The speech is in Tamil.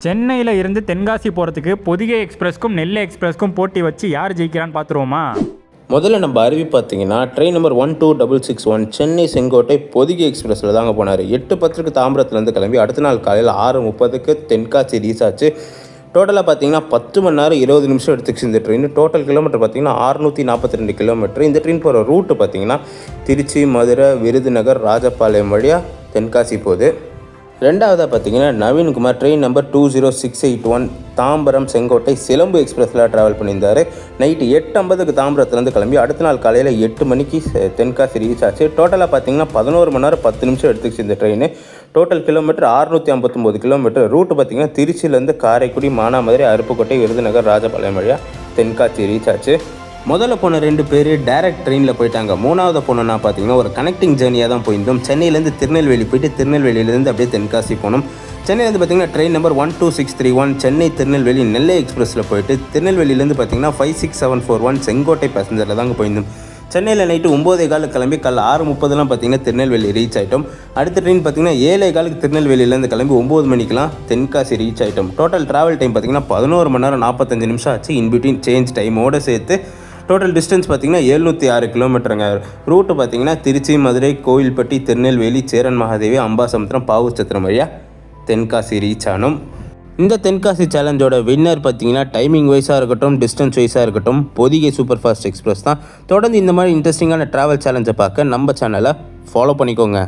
சென்னையில் இருந்து தென்காசி போகிறதுக்கு பொதிகை எக்ஸ்பிரஸ்க்கும் நெல்லை எக்ஸ்பிரஸ்க்கும் போட்டி வச்சு யார் ஜெயிக்கிறான்னு பார்த்துருவோமா? முதல்ல நம்ம அருவி பார்த்தீங்கன்னா ட்ரெயின் நம்பர் 12661 சென்னை செங்கோட்டை பொதிகை எக்ஸ்பிரஸில் தாங்க போனார். 8:10 தாம்பரத்துலேருந்து கிளம்பி அடுத்த நாள் காலையில் 6:30 தென்காசி ரீச் ஆச்சு. டோட்டலாக பார்த்தீங்கன்னா 10 மணி நேரம் 20 நிமிஷம் எடுத்துச்சு இந்த ட்ரெயின். டோட்டல் கிலோமீட்டர் பார்த்தீங்கன்னா 642 கிலோமீட்டர். இந்த ட்ரெயின் போகிற ரூட்டு பார்த்தீங்கன்னா திருச்சி, மதுரை, விருதுநகர், ராஜபாளையம் வழியாக தென்காசி போகுது. ரெண்டாவதாக பார்த்தீங்கன்னா நவீன்குமார் ட்ரெயின் நம்பர் 20681 தாம்பரம் செங்கோட்டை சிலம்பு எக்ஸ்பிரஸில் ட்ராவல் பண்ணியிருந்தார். நைட்டு 8:50 தாம்பரத்துலேருந்து கிளம்பி அடுத்த நாள் காலையில் 8 மணிக்கு தென்காசி ரீச் ஆச்சு. டோட்டலாக பார்த்தீங்கன்னா 11 மணி நேரம் 10 நிமிஷம் எடுத்துக்கிச்சு இந்த train. Total kilometre 659 kilometre. Route பார்த்தீங்கன்னா திருச்சியிலேருந்து காரைக்குடி, மானாமதுரை, அருப்புக்கோட்டை, விருதுநகர், ராஜபாளையம் வழியாக தென்காசி ரீச் ஆச்சு. முதல்ல போன 2 பேர் டைரக்ட் ட்ரெயினில் போயிட்டாங்க. மூணாவது போனோன்னா பார்த்தீங்கன்னா ஒரு கனெக்டிங் ஜேர்னியாக தான் போயிருந்தோம். சென்னையிலேருந்து திருநெல்வேலி போயிட்டு திருநெல்வேலியிலேருந்து அப்படியே தென்காசி போனோம். சென்னையிலேருந்து பார்த்தீங்கன்னா ட்ரெயின் நம்பர் 12631 சென்னை திருநெல்வேலி நெல்லை எக்ஸ்பிரஸில் போயிட்டு திருநெல்வேலியிலேருந்து பார்த்தீங்கன்னா 56741 செங்கோட்டை பேசஞ்சரில் தாங்க போயிருந்தோம். சென்னையில் நைட்டு 9:15 கிளம்பி காலைல 6:30 பார்த்தீங்கன்னா திருநெல்வேலி ரீச் ஆகிட்டோம். அடுத்த ட்ரெயின் பார்த்தீங்கன்னா 7:15 திருநெல்வேலியிலேருந்து கிளம்பி 9 மணிக்கெலாம் தென்காசி ரீச் ஆகிட்டோம். டோட்டல் ட்ராவல் டைம் பார்த்தீங்கன்னா 11 மணி நேரம் 45 நிமிஷம் ஆச்சு. இன்பிட்வீன் சேஞ்ச் டைமோடு சேர்த்து டோட்டல் டிஸ்டன்ஸ் பார்த்தீங்கன்னா 706 கிலோமீட்டருங்க. ரூட்டு பார்த்தீங்கன்னா திருச்சி, மதுரை, கோவில்பட்டி, திருநெல்வேலி, சேரன் மகாதேவி, அம்பாசமுத்திரம், பாவூர்சத்திரம் வழியாக தென்காசி ரீச் ஆனோம். இந்த தென்காசி சேலஞ்சோட வின்னர் பார்த்தீங்கன்னா டைமிங் வைஸாக இருக்கட்டும், டிஸ்டன்ஸ் வைஸாக இருக்கட்டும், பொதிகை சூப்பர் ஃபாஸ்ட் எக்ஸ்பிரஸ் தான். தொடர்ந்து இந்த மாதிரி இன்ட்ரெஸ்டிங்கான ட்ராவல் சேலஞ்சை பார்க்க நம்ம சேனலை ஃபாலோ பண்ணிக்கோங்க.